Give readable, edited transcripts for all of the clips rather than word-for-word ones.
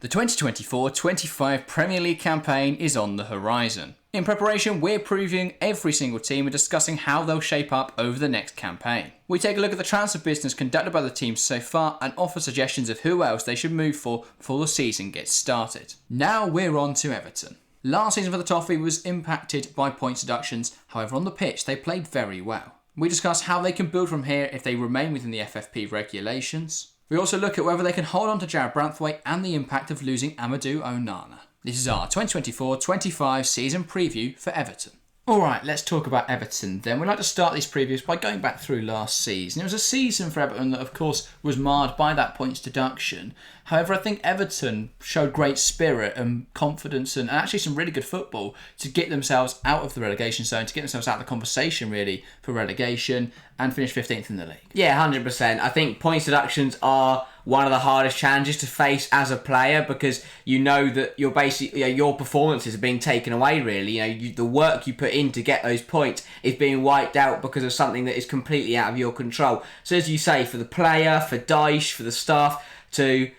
The 2024-25 Premier League campaign is on the horizon. In preparation, we're previewing every single team and discussing how they'll shape up over the next campaign. We take a look at the transfer business conducted by the teams so far and offer suggestions of who else they should move for before the season gets started. Now we're on to Everton. Last season for the Toffee was impacted by points deductions, however on the pitch they played very well. We discuss how they can build from here if they remain within the FFP regulations. We also look at whether they can hold on to Jared Branthwaite and the impact of losing Amadou Onana. This is our 2024-25 season preview for Everton. Alright, let's talk about Everton then. We'd like to start these previews by going back through last season. It was a season for Everton that of course was marred by that points deduction. However, I think Everton showed great spirit and confidence and actually some really good football to get themselves out of the relegation zone, to get themselves out of the conversation really for relegation and finish 15th in the league. Yeah, 100%. I think points deductions are one of the hardest challenges to face as a player because you know that you're basically your performances are being taken away really. The work you put in to get those points is being wiped out because of something that is completely out of your control. So as you say, for the player, for Dyche, for the staff to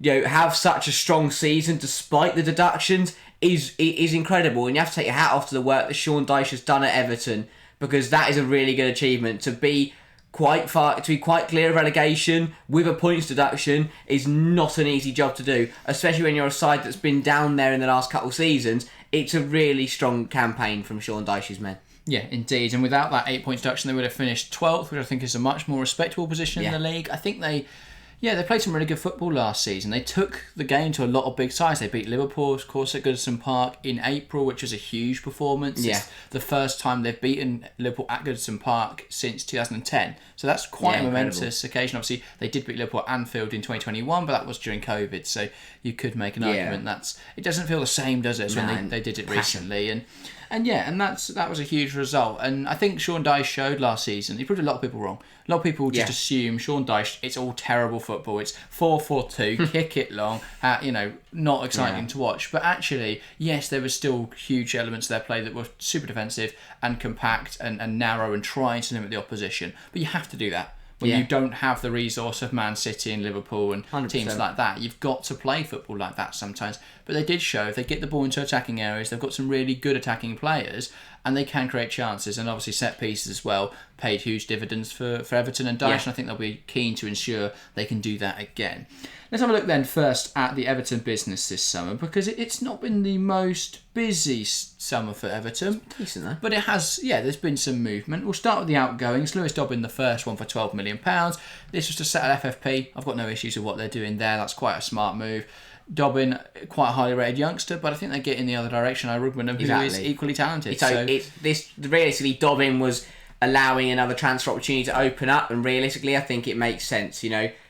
have such a strong season despite the deductions is incredible, and you have to take your hat off to the work that Sean Dyche has done at Everton because that is a really good achievement. To be quite clear of relegation with a points deduction is not an easy job to do, especially when you're a side that's been down there in the last couple of seasons. It's a really strong campaign from Sean Dyche's men. Yeah, indeed. And without that 8 points deduction, they would have finished 12th, which I think is a much more respectable position in the league. I think they played some really good football last season. They took the game to a lot of big sides. They beat Liverpool, of course, at Goodison Park in April, which was a huge performance. Yeah. It's the first time they've beaten Liverpool at Goodison Park since 2010. So that's quite a momentous occasion. Obviously, they did beat Liverpool at Anfield in 2021, but that was during COVID. So you could make an argument it doesn't feel the same, does it, as when they did it recently. And that was a huge result. And I think Sean Dyche showed last season, he proved a lot of people wrong. A lot of people just assume Sean Dyche, it's all terrible football. It's 4-4-2, kick it long, not exciting to watch. But actually, yes, there were still huge elements of their play that were super defensive and compact and narrow and trying to limit the opposition. But you have to do that. When you don't have the resource of Man City and Liverpool and 100%. Teams like that, you've got to play football like that sometimes. But they did show if they get the ball into attacking areas, they've got some really good attacking players and they can create chances. And obviously set pieces as well paid huge dividends for Everton and Dyche. And I think they'll be keen to ensure they can do that again. Let's have a look then first at the Everton business this summer because it's not been the most busy summer for Everton. It's decent though. But it has, there's been some movement. We'll start with the outgoings. Lewis Dobbin, the first one for £12 million. This was to settle FFP. I've got no issues with what they're doing there. That's quite a smart move. Dobbin, quite a highly rated youngster, but I think they get in the other direction. Rugman, who is equally talented. Realistically, Dobbin was allowing another transfer opportunity to open up, and realistically, I think it makes sense.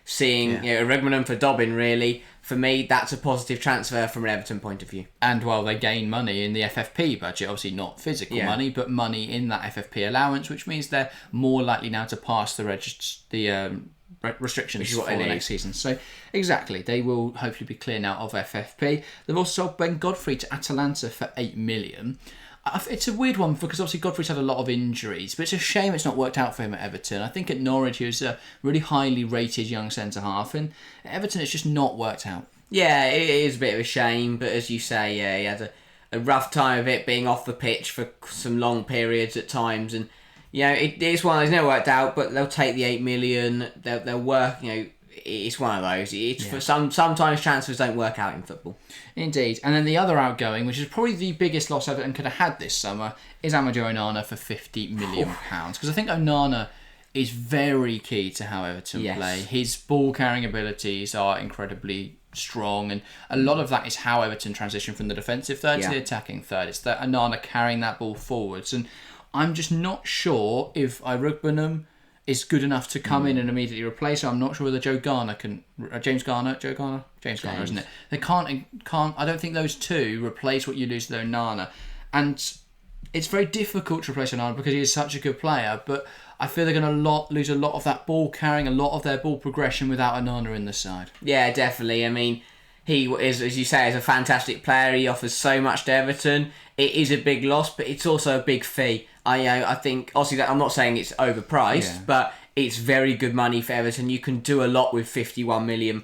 Seeing Rugman for Dobbin, really, for me, that's a positive transfer from an Everton point of view. And they gain money in the FFP budget, obviously not physical money, but money in that FFP allowance, which means they're more likely now to pass the restrictions for the next season. So exactly, they will hopefully be clear now of FFP. They've also sold Ben Godfrey to Atalanta for $8 million. It's a weird one because obviously Godfrey's had a lot of injuries, but it's a shame it's not worked out for him at Everton. I think at Norwich he was a really highly rated young centre-half, and at Everton it's just not worked out. Yeah, it is a bit of a shame, but as you say, he had a rough time of it being off the pitch for some long periods at times, and it's one that's never worked out, but they'll take the $8 million, they'll work, it's one of those. For sometimes transfers don't work out in football. Indeed. And then the other outgoing, which is probably the biggest loss Everton could have had this summer, is Amadou Onana for £50 million. Because I think Onana is very key to how Everton play. His ball carrying abilities are incredibly strong, and a lot of that is how Everton transition from the defensive third to the attacking third. It's that Onana carrying that ball forwards, and I'm just not sure if Irugbanum is good enough to come in and immediately replace her. I'm not sure whether James Garner, isn't it? They can't. I don't think those two replace what you lose with Onana, and it's very difficult to replace Onana because he is such a good player. But I feel they're going to lose a lot of that ball carrying, a lot of their ball progression without Onana in the side. Yeah, definitely. I mean, he is, as you say, is a fantastic player. He offers so much to Everton. It is a big loss, but it's also a big fee. I think, obviously, I'm not saying it's overpriced, but it's very good money for Everton. You can do a lot with £51 million.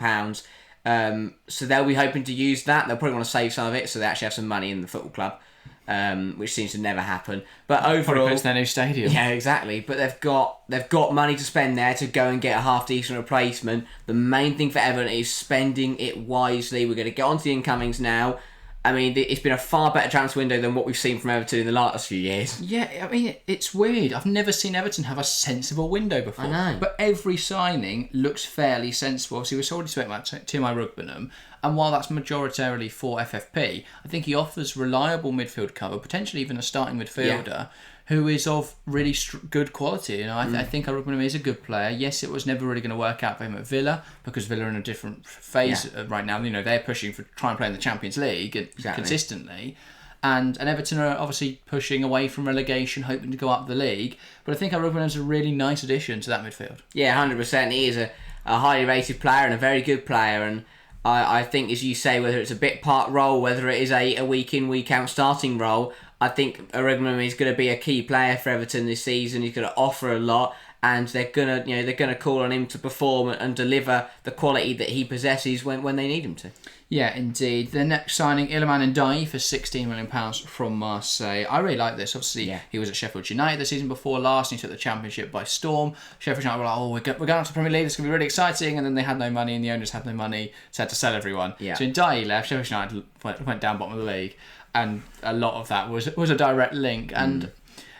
So they'll be hoping to use that. They'll probably want to save some of it so they actually have some money in the football club, which seems to never happen. But overall, it's their new stadium. Yeah, exactly. But they've got money to spend there to go and get a half decent replacement. The main thing for Everton is spending it wisely. We're going to get on to the incomings now. I mean, it's been a far better transfer window than what we've seen from Everton in the last few years. Yeah, I mean, it's weird. I've never seen Everton have a sensible window before. I know. But every signing looks fairly sensible. Obviously, we already spoke about Timmy Rugbenham, and while that's majoritarily for FFP, I think he offers reliable midfield cover, potentially even a starting midfielder, who is of really good quality. You know, I think Rugbenham is a good player. Yes, it was never really going to work out for him at Villa because Villa are in a different phase right now. You know, they're pushing for trying to play in the Champions League consistently. And Everton are obviously pushing away from relegation, hoping to go up the league. But I think Rugbenham's a really nice addition to that midfield. Yeah, 100%. He is a highly rated player and a very good player. And I think, as you say, whether it's a bit part role, whether it is a week in, week out starting role, I think Rugbenham is going to be a key player for Everton this season. He's going to offer a lot, and they're going to call on him to perform and deliver the quality that he possesses when they need him to. Yeah, indeed. The next signing, Iliman Ndiaye for £16 million from Marseille. I really like this. Obviously, he was at Sheffield United the season before last, and he took the Championship by storm. Sheffield United were like, we're going up to the Premier League, this is going to be really exciting, and then they had no money, and the owners had no money, so had to sell everyone. Yeah. So Ndiaye left, Sheffield United went down bottom of the league, and a lot of that was a direct link. And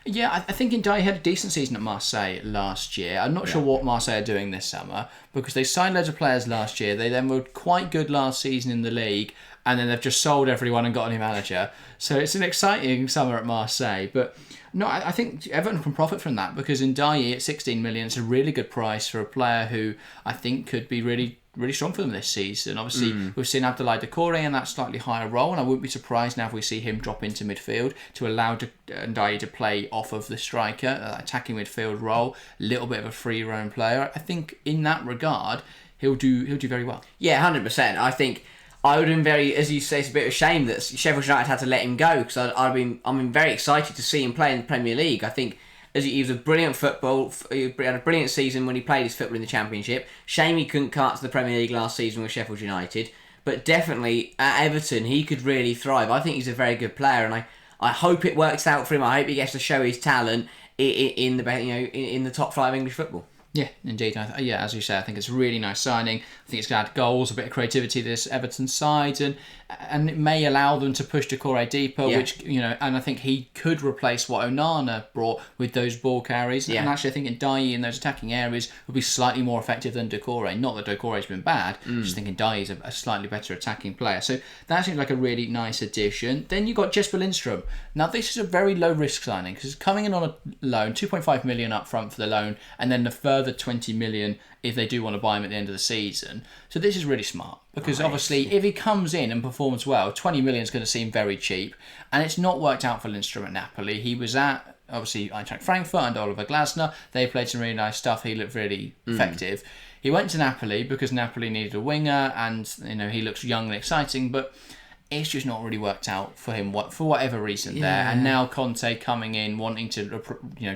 yeah, I think Ndiaye had a decent season at Marseille last year. I'm not sure what Marseille are doing this summer because they signed loads of players last year. They then were quite good last season in the league, and then they've just sold everyone and got a new manager. So it's an exciting summer at Marseille. But no, I think Everton can profit from that because Ndiaye at 16 million is a really good price for a player who I think could be really strong for them this season. Obviously, we've seen Abdoulaye Doucouré in that slightly higher role, and I wouldn't be surprised now if we see him drop into midfield to allow Ndiaye to play off of the striker, attacking midfield role, a little bit of a free roam player. I think in that regard, he'll do very well. Yeah, 100%. I think I would have been as you say, it's a bit of a shame that Sheffield United had to let him go because I'm very excited to see him play in the Premier League. I think he was a brilliant he had a brilliant season when he played his football in the Championship. Shame he couldn't cut to the Premier League last season with Sheffield United. But definitely at Everton, he could really thrive. I think he's a very good player, and I hope it works out for him. I hope he gets to show his talent in the top flight of English football. Yeah, indeed. As you say, I think it's a really nice signing. I think it's going to add goals, a bit of creativity to this Everton side, and it may allow them to push Doucouré deeper, which, and I think he could replace what Onana brought with those ball carries. Yeah. And actually, I think Ndiaye in those attacking areas would be slightly more effective than Doucouré. Not that Doucouré's been bad, just thinking Ndiaye is a slightly better attacking player. So that seems like a really nice addition. Then you've got Jesper Lindstrom. Now, this is a very low-risk signing because it's coming in on a loan, 2.5 million up front for the loan, and then the further 20 million if they do want to buy him at the end of the season. So this is really smart because obviously if he comes in and performs well, 20 million is going to seem very cheap, and it's not worked out for Lindstrom at Napoli. He was at obviously Eintracht Frankfurt and Oliver Glasner. They played some really nice stuff. He looked really effective. He went to Napoli because Napoli needed a winger, and he looks young and exciting, but it's just not really worked out for him for whatever reason there. And now Conte coming in wanting to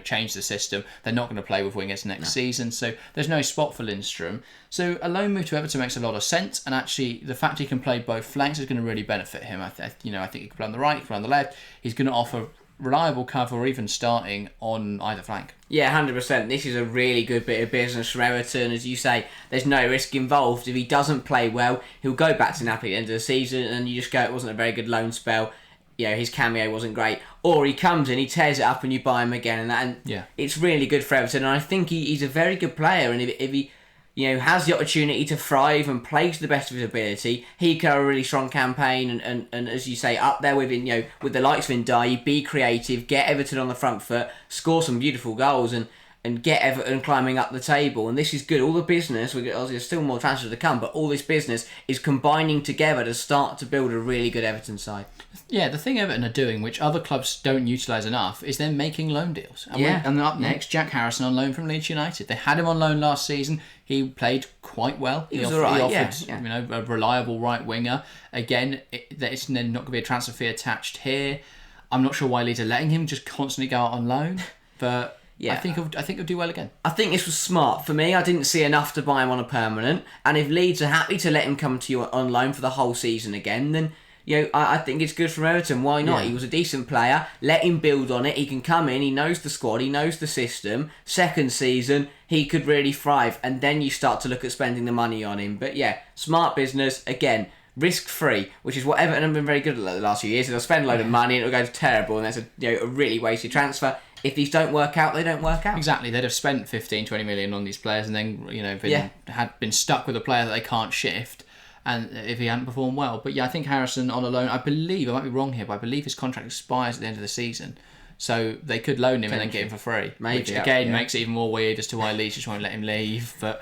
change the system. They're not going to play with wingers next season, so there's no spot for Lindstrom. So a loan move to Everton makes a lot of sense, and actually the fact he can play both flanks is going to really benefit him. I think he can play on the right, he can play on the left. He's going to offer reliable cover or even starting on either flank. Yeah, 100%. This is a really good bit of business for Everton. As you say, there's no risk involved. If he doesn't play well, he'll go back to Napoli at the end of the season and you just go, it wasn't a very good loan spell. His cameo wasn't great. Or he comes in, he tears it up and you buy him again. And it's really good for Everton. And I think he's a very good player. And if he has the opportunity to thrive and play to the best of his ability, he can have a really strong campaign and as you say, up there with with the likes of Ndiaye, be creative, get Everton on the front foot, score some beautiful goals and get Everton climbing up the table. And this is good. All the business, there's still more transfers to come, but all this business is combining together to start to build a really good Everton side. Yeah, the thing Everton are doing, which other clubs don't utilise enough, is they're making loan deals. And then up next, Jack Harrison on loan from Leeds United. They had him on loan last season. He played quite well. He was alright, a reliable right winger. Again, there's not going to be a transfer fee attached here. I'm not sure why Leeds are letting him just constantly go out on loan, but Yeah. I think he'll do well again. I think this was smart. For me, I didn't see enough to buy him on a permanent. And if Leeds are happy to let him come to you on loan for the whole season again, then I think it's good for Everton. Why not? Yeah. He was a decent player. Let him build on it. He can come in. He knows the squad. He knows the system. Second season, he could really thrive. And then you start to look at spending the money on him. But yeah, smart business. Again, risk-free, which is what Everton have been very good at the last few years. They'll spend a load of money and it'll go terrible. And that's a really wasted transfer. If these don't work out, they don't work out. Exactly. They'd have spent 15, 20 million on these players and then, had been stuck with a player that they can't shift. And if he hadn't performed well. But yeah, I think Harrison on a loan, I believe, I might be wrong here, but I believe his contract expires at the end of the season. So they could loan him and then get him for free. Maybe, which again makes it even more weird as to why Leeds just won't let him leave. But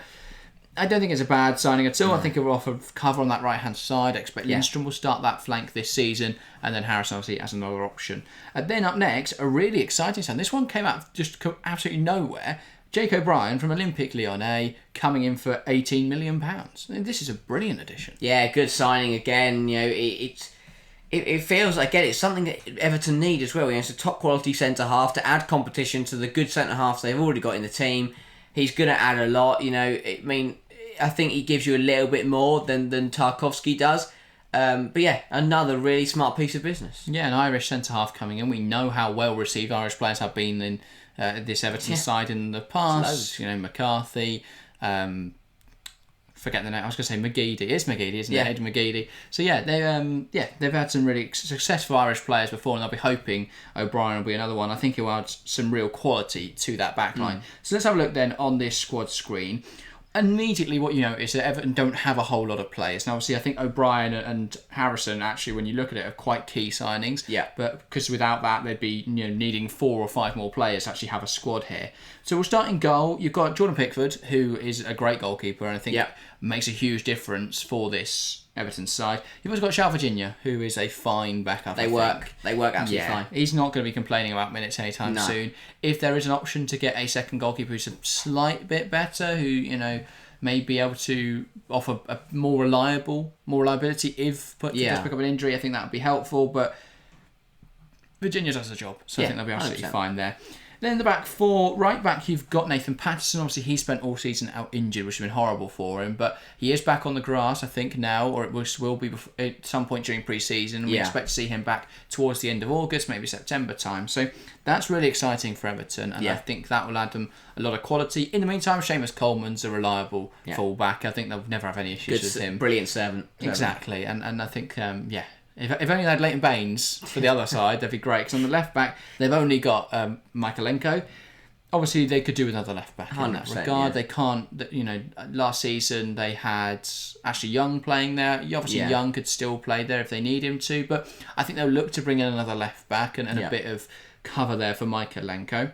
I don't think it's a bad signing at all. I think he'll offer cover on that right-hand side. I expect Lindstrom will start that flank this season. And then Harrison obviously as another option. And then up next, a really exciting sign. This one came out just absolutely nowhere. Jake O'Brien from Olympique Lyonnais coming in for £18 million. This is a brilliant addition. Yeah, good signing again. It feels like it's something that Everton need as well. It's a top quality centre half to add competition to the good centre halves they've already got in the team. He's going to add a lot. I think he gives you a little bit more than Tarkowski does. But yeah, another really smart piece of business. Yeah, an Irish centre half coming in. We know how well received Irish players have been in this Everton side in the past. McCarthy. Forget the name. I was going to say McGeady. It's McGeady, isn't it? Ed McGeady. So yeah, they've had some really successful Irish players before, and they'll be hoping O'Brien will be another one. I think he'll add some real quality to that back line. So let's have a look then on this squad screen. Immediately what you notice is that Everton don't have a whole lot of players. Now obviously I think O'Brien and Harrison actually, when you look at it, are quite key signings. Yeah. But because without that they'd be needing 4 or 5 more players to actually have a squad here. So we'll start in goal. You've got Jordan Pickford, who is a great goalkeeper and I think makes a huge difference for this Everton side. You've also got Shao Virginia, who is a fine backup. They work absolutely fine. He's not going to be complaining about minutes anytime soon. If there is an option to get a second goalkeeper who's a slight bit better, who may be able to offer a more reliability if just pick up an injury, I think that would be helpful. But Virginia does the job, so I think they'll be absolutely 100%. fine there. Then in the back four, right back, you've got Nathan Patterson. Obviously, he spent all season out injured, which has been horrible for him. But he is back on the grass, I think, now, or it will be at some point during pre-season. We expect to see him back towards the end of August, maybe September time. So that's really exciting for Everton, and I think that will add them a lot of quality. In the meantime, Seamus Coleman's a reliable full-back. I think they'll never have any issues with him. Brilliant servant. Exactly, and I think, If only they had Leighton Baines for the other side, that'd be great. Because on the left back, they've only got Michaelenko. Obviously, they could do another left back in that regard. They can't. Last season they had Ashley Young playing there. Obviously, Young could still play there if they need him to. But I think they'll look to bring in another left back and a bit of cover there for Michaelenko.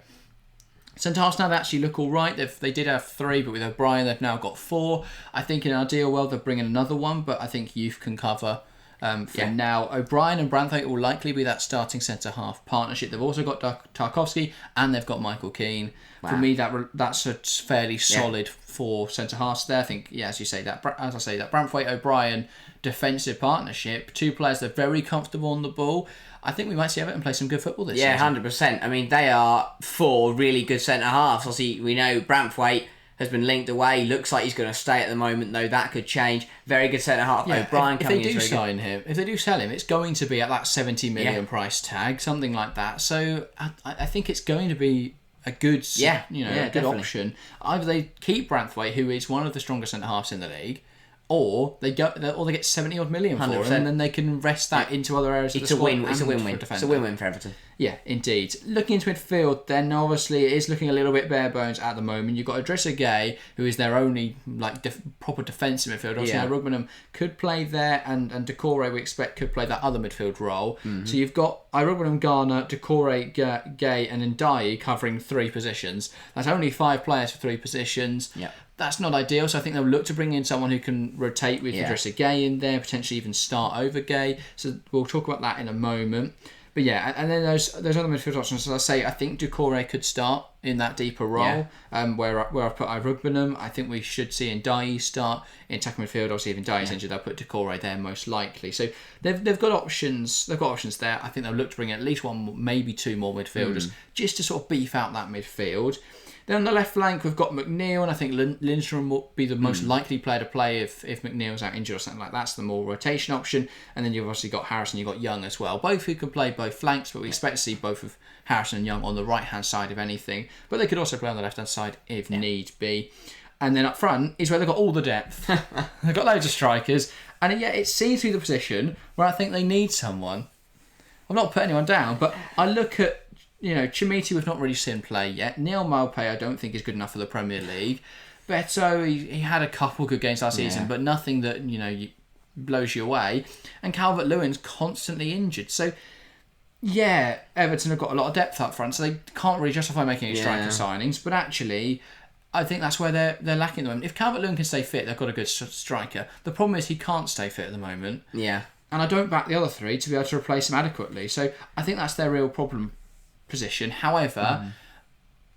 Centre halves now they actually look all right. They did have 3, but with O'Brien they've now got 4. I think in an ideal world they'll bring in another one, but I think youth can cover. For now, O'Brien and Branthwaite will likely be that starting centre-half partnership. They've also got Tarkowski and they've got Michael Keane. Wow. For me, that's a fairly solid 4 centre-halves there. I think, as you say, that Branthwaite-O'Brien defensive partnership, 2 players that are very comfortable on the ball. I think we might see Everton play some good football this season. 100%. I mean, they are 4 really good centre-halves. Obviously, we know Branthwaite has been linked away. Looks like he's going to stay at the moment, though that could change. Very good centre half. O'Brien if they do sign him, if they do sell him, it's going to be at that 70 million price tag, something like that. So I think it's going to be a good, good option. Either they keep Branthwaite, who is one of the strongest centre halves in the league, or they get 70 odd million for 100%. Him, and then they can invest that into other areas. It's a win-win. It's a win-win for Everton. Yeah, indeed. Looking into midfield, then obviously it is looking a little bit bare bones at the moment. You've got Idrissa Gueye, who is their only proper defensive midfielder. Obviously, Rugmanum could play there, and Decore we expect could play that other midfield role. Mm-hmm. So you've got Rugmanum, Garner, Decore, Gueye, and Ndiaye covering 3 positions. That's only 5 players for 3 positions. Yeah. That's not ideal, so I think they'll look to bring in someone who can rotate with Idrissa Gueye in there, potentially even start over Gueye. So we'll talk about that in a moment. But yeah, and then those other midfield options, as I say, I think Doucouré could start in that deeper role, where I've put Irugbinam. I think we should see Ndiaye start in attacking midfield. Obviously, if Ndiaye's injured, I'll put Doucouré there most likely. So they've got options. They've got options there. I think they'll look to bring in at least one, maybe two more midfielders, just to sort of beef out that midfield. Then on the left flank, we've got McNeil, and I think Lindstrom will be the most likely player to play if McNeil's out injured or something like that. That's the more rotation option. And then you've obviously got Harrison, you've got Young as well. Both who can play both flanks, but we expect to see both of Harrison and Young on the right-hand side, if anything. But they could also play on the left-hand side if need be. And then up front is where they've got all the depth. They've got loads of strikers. And it seems to be the position where I think they need someone. I'm not putting anyone down, but I look at, Chimiti we've not really seen play yet. Neil Maupay I don't think is good enough for the Premier League. Beto, he had a couple good games last season, but nothing that, blows you away. And Calvert-Lewin's constantly injured. So, yeah, Everton have got a lot of depth up front, so they can't really justify making any striker signings. But actually, I think that's where they're lacking at the moment. If Calvert-Lewin can stay fit, they've got a good striker. The problem is he can't stay fit at the moment. Yeah. And I don't back the other three to be able to replace him adequately. So I think that's their real problem position. However,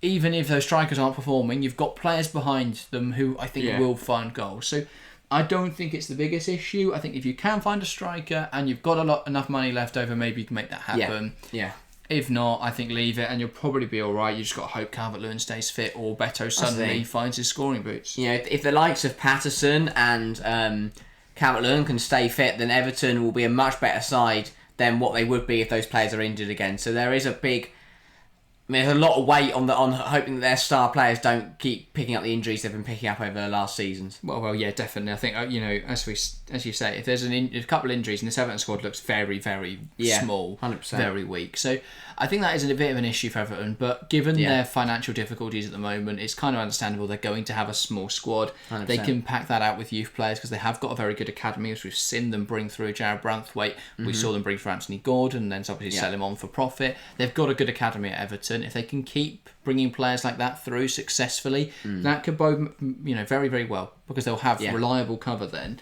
even if those strikers aren't performing, you've got players behind them who I think will find goals. So I don't think it's the biggest issue. I think if you can find a striker and you've got enough money left over, maybe you can make that happen. Yeah. If not, I think leave it and you'll probably be all right. You just got to hope Calvert-Lewin stays fit or Beto suddenly finds his scoring boots. If the likes of Patterson and Calvert-Lewin can stay fit, then Everton will be a much better side than what they would be if those players are injured again. So there is a big... there's a lot of weight on hoping that their star players don't keep picking up the injuries they've been picking up over the last seasons. Well, yeah, definitely. I think as you say, if there's a couple of injuries, and this Everton squad looks very, very small, 100%. Very weak. So I think that is a bit of an issue for Everton. But given their financial difficulties at the moment, it's kind of understandable. They're going to have a small squad. 100%. They can pack that out with youth players because they have got a very good academy. As we've seen them bring through Jared Branthwaite, we saw them bring through Anthony Gordon, and then obviously sell him on for profit. They've got a good academy at Everton. If they can keep bringing players like that through successfully, that could bode very, very well because they'll have reliable cover then.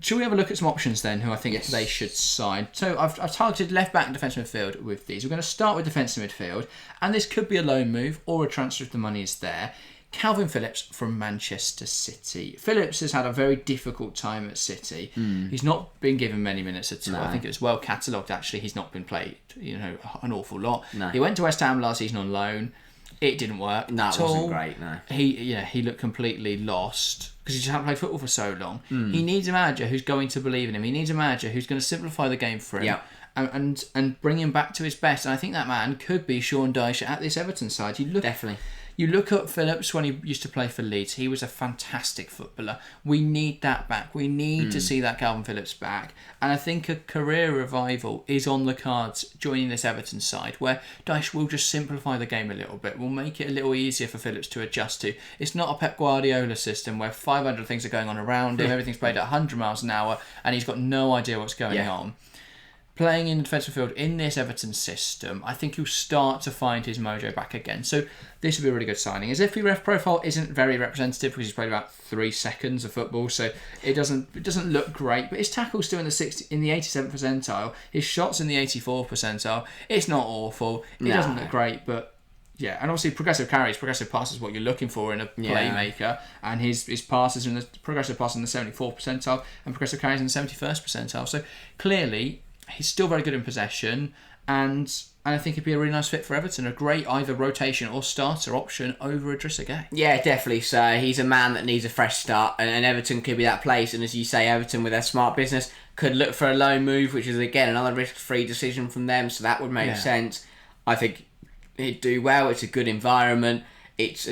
Shall we have a look at some options then who I think they should sign? So I've targeted left back and defensive midfield with these. We're going to start with defensive midfield, and this could be a loan move or a transfer if the money is there. Calvin Phillips from Manchester City. Phillips has had a very difficult time at City. He's not been given many minutes at all. No. I think it was well catalogued actually. He's not been played, an awful lot. No. He went to West Ham last season on loan. It didn't work. No, it wasn't great, no. He looked completely lost because he just hadn't played football for so long. He needs a manager who's going to believe in him. He needs a manager who's going to simplify the game for him and bring him back to his best. And I think that man could be Sean Dyche at this Everton side. Definitely. You look at Phillips when he used to play for Leeds. He was a fantastic footballer. We need that back. We need to see that Calvin Phillips back. And I think a career revival is on the cards joining this Everton side where Dyche will just simplify the game a little bit. Will make it a little easier for Phillips to adjust to. It's not a Pep Guardiola system where 500 things are going on around him. Everything's played at 100 miles an hour and he's got no idea what's going on. Playing in the defensive field in this Everton system, I think he'll start to find his mojo back again. So this will be a really good signing. His FBref profile isn't very representative because he's played about 3 seconds of football, so it doesn't look great. But his tackle's still in the 87th percentile. His shots in the 84th percentile. It's not awful. It doesn't look great, but yeah. And obviously progressive carries, progressive passes, what you're looking for in a playmaker. And his passes in the progressive passes in the 74th percentile and progressive carries in the 71st percentile. So clearly, he's still very good in possession, and I think he'd be a really nice fit for Everton. A great either rotation or starter option over Idrissa Gueye. Yeah, definitely. So he's a man that needs a fresh start, and Everton could be that place. And as you say, Everton with their smart business could look for a loan move, which is again another risk-free decision from them. So that would make sense. I think he'd do well. It's a good environment. It's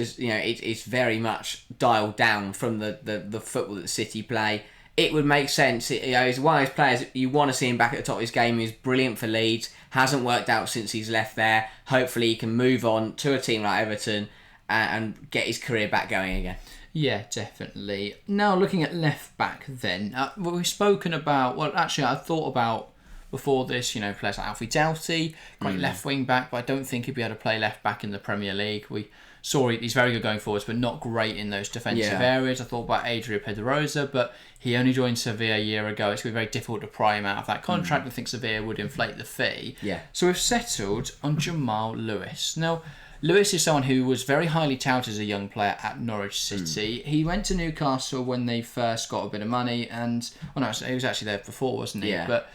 very much dialed down from the football that City play. It would make sense. He's one of those players you want to see him back at the top of his game. He's brilliant for Leeds. Hasn't worked out since he's left there. Hopefully he can move on to a team like Everton and get his career back going again. Yeah, definitely. Now looking at left back then. We've spoken about... Well, actually I thought about before this, players like Alfie Doughty, great left wing back, but I don't think he'd be able to play left back in the Premier League. We he's very good going forwards, but not great in those defensive areas. I thought about Adria Pedrosa, but he only joined Sevilla a year ago. It's going to be very difficult to pry him out of that contract. I think Sevilla would inflate the fee. Yeah. So we've settled on Jamal Lewis. Now, Lewis is someone who was very highly touted as a young player at Norwich City. He went to Newcastle when they first got a bit of money, and he was actually there before, wasn't he? Yeah. But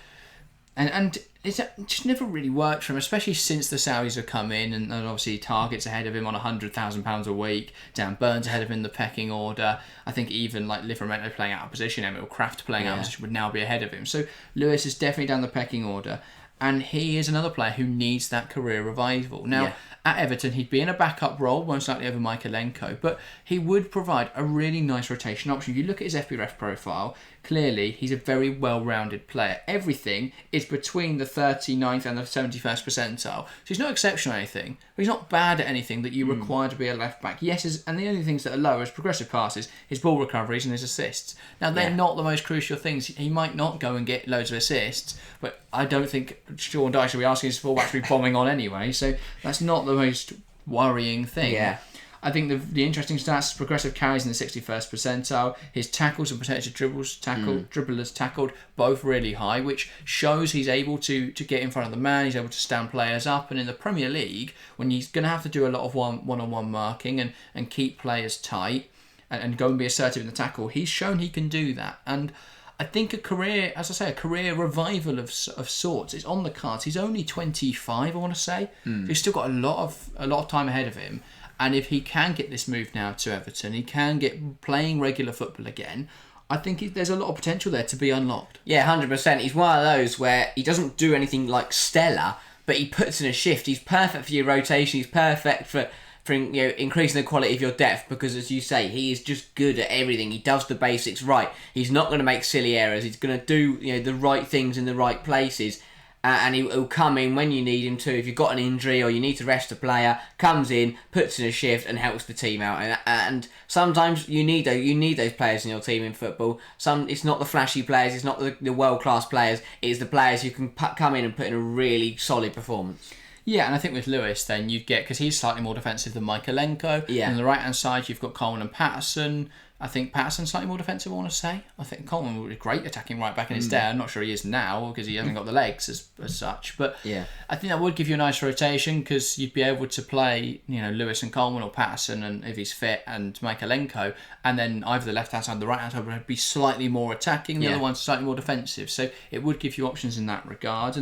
and it just never really worked for him, especially since the Saudis have come in, and obviously Target's ahead of him on £100,000 a week. Dan Burns ahead of him in the pecking order. I think even like Livramento playing out of position, Emil Kraft playing out of position would now be ahead of him. So Lewis is definitely down the pecking order, and he is another player who needs that career revival. Now, at Everton, he'd be in a backup role, most likely over Michaelenko, but he would provide a really nice rotation option. You look at his FBref profile, clearly he's a very well-rounded player. Everything is between the 39th and the 71st percentile. So he's not exceptional at anything, but he's not bad at anything that you require to be a left-back. Yes, and the only things that are low is progressive passes, his ball recoveries and his assists. Now, they're not the most crucial things. He might not go and get loads of assists, but I don't think Sean Dyche should be asking his fullbacks to be bombing on anyway, so that's not the most worrying thing. Yeah. I think the interesting stats, progressive carries in the 61st percentile, his tackles and percentage of dribblers tackled, both really high, which shows he's able to get in front of the man, he's able to stand players up, and in the Premier League, when he's going to have to do a lot of one-on-one marking and keep players tight and go and be assertive in the tackle, he's shown he can do that. And I think a career revival of sorts is on the cards. He's only 25, I want to say. He's still got a lot of time ahead of him. And if he can get this move now to Everton, he can get playing regular football again, I think there's a lot of potential there to be unlocked. Yeah, 100%. He's one of those where he doesn't do anything like stellar, but he puts in a shift. He's perfect for your rotation. He's perfect for increasing the quality of your depth, because, as you say, he is just good at everything. He does the basics right. He's not going to make silly errors. He's going to do the right things in the right places. And he'll come in when you need him to. If you've got an injury or you need to rest a player, comes in, puts in a shift, and helps the team out. And sometimes you need those players in your team in football. It's not the flashy players, it's not the world class players. It's the players who can come in and put in a really solid performance. Yeah, and I think with Lewis, then you'd get, because he's slightly more defensive than Michaelenko. Yeah. On the right hand side, you've got Coleman and Patterson. I think Patterson's slightly more defensive, I want to say. I think Coleman was great attacking right back in his day. I'm not sure he is now because he hasn't got the legs as such. But I think that would give you a nice rotation, because you'd be able to play Lewis and Coleman, or Patterson, and if he's fit, and Michaelenko, and then either the left hand side or the right hand side would be slightly more attacking, the other one's slightly more defensive. So it would give you options in that regard.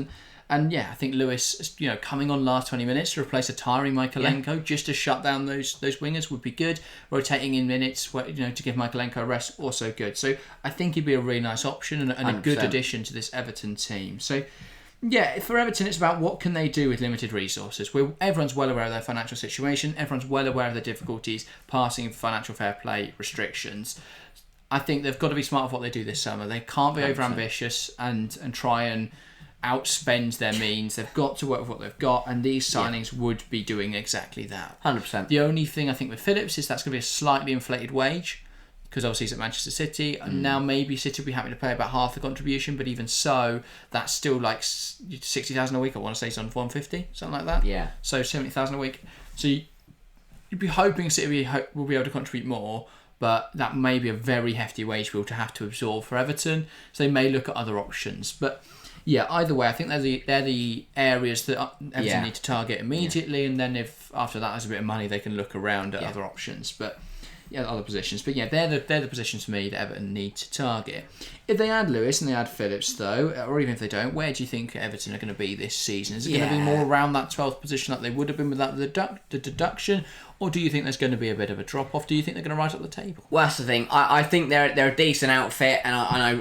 And yeah, I think Lewis, coming on last 20 minutes to replace a tiring Michaelenko, just to shut down those wingers would be good. Rotating in minutes, to give Michaelenko a rest, also good. So I think he'd be a really nice option and a good addition to this Everton team. So yeah, for Everton, it's about what can they do with limited resources. Everyone's well aware of their financial situation. Everyone's well aware of their difficulties passing financial fair play restrictions. I think they've got to be smart of what they do this summer. They can't be overambitious and try and outspend their means. They've got to work with what they've got, and these signings would be doing exactly that. 100%. The only thing I think with Phillips is that's going to be a slightly inflated wage, because obviously he's at Manchester City, and now maybe City will be happy to pay about half the contribution, but even so, that's still like 60,000 a week. I want to say he's on 150, something like that. Yeah. So 70,000 a week. So you'd be hoping City will be able to contribute more, but that may be a very hefty wage bill to have to absorb for Everton, so they may look at other options. But yeah, either way, I think they're the areas that Everton need to target immediately, and then if after that there's a bit of money, they can look around at other options. But other positions. But yeah, they're the positions for me that Everton need to target. If they add Lewis and they add Phillips, though, or even if they don't, where do you think Everton are going to be this season? Is it going to be more around that 12th position that they would have been without the deduction? Or do you think there's going to be a bit of a drop-off? Do you think they're going to rise up the table? Well, that's the thing. I think they're a decent outfit, and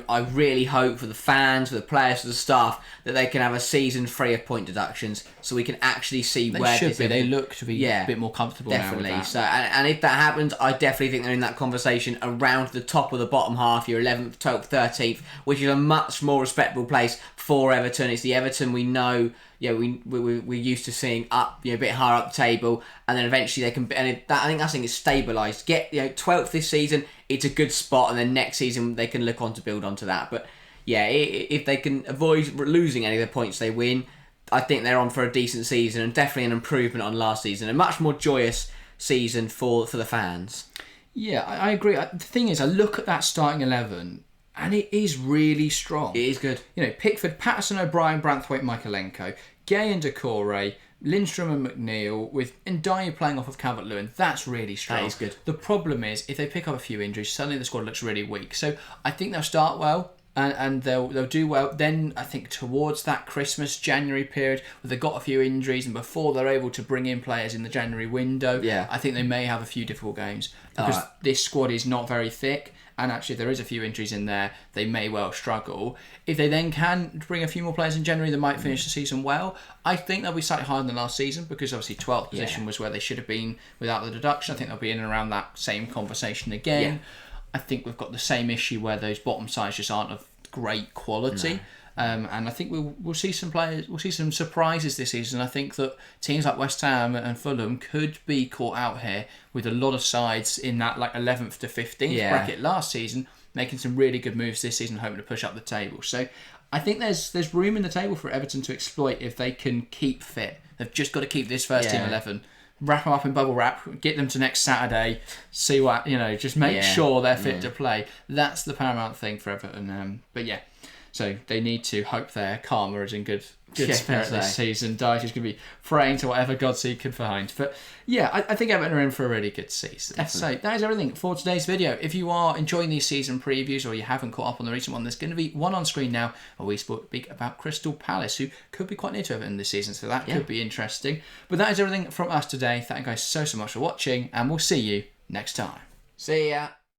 I really hope for the fans, for the players, for the staff, that they can have a season free of point deductions, so we can actually see where should be. They look to be a bit more comfortable definitely. Now with that. So, and if that happens, I definitely think they're in that conversation around the top of the bottom half, your 11th, 12th, 13th, which is a much more respectable place for Everton. It's the Everton we know. We're used to seeing up, a bit higher up the table, and then eventually they can. And I think it's stabilised. Get 12th this season, it's a good spot, and then next season they can look on to build onto that. But yeah, if they can avoid losing any of the points they win, I think they're on for a decent season and definitely an improvement on last season. A much more joyous season for the fans. Yeah, I agree. The thing is, I look at that starting 11 and it is really strong. It is good. You know, Pickford, Patterson, O'Brien, Branthwaite, Michaelenko, Gay and Decore, Lindstrom and McNeil, with Ndiaye playing off of Calvert-Lewin. That's really strong. That is good. The problem is, if they pick up a few injuries, suddenly the squad looks really weak. So I think they'll start well. And they'll do well. Then I think towards that Christmas, January period, where they've got a few injuries and before they're able to bring in players in the January window, I think they may have a few difficult games. Because this squad is not very thick. And actually, if there is a few injuries in there, they may well struggle. If they then can bring a few more players in January, they might finish the season well. I think they'll be slightly higher than last season because obviously 12th position was where they should have been without the deduction. I think they'll be in and around that same conversation again. Yeah. I think we've got the same issue where those bottom sides just aren't of great quality. No. And I think we'll see some players, we'll see some surprises this season. I think that teams like West Ham and Fulham could be caught out here with a lot of sides in that like 11th to 15th bracket last season, making some really good moves this season, hoping to push up the table. So I think there's room in the table for Everton to exploit if they can keep fit. They've just got to keep this first team 11. Wrap them up in bubble wrap, get them to next Saturday, see what, just make sure they're fit to play. That's the paramount thing for Everton. But yeah, so they need to hope their karma is in good spirit this season. Dyche is going to be praying to whatever gods he can find. But yeah, I think Everton are in for a really good season. Definitely. So that is everything for today's video. If you are enjoying these season previews or you haven't caught up on the recent one, there's going to be one on screen now where we speak about Crystal Palace, who could be quite near to Everton this season. So that could be interesting. But that is everything from us today. Thank you guys so much for watching, and we'll see you next time. See ya.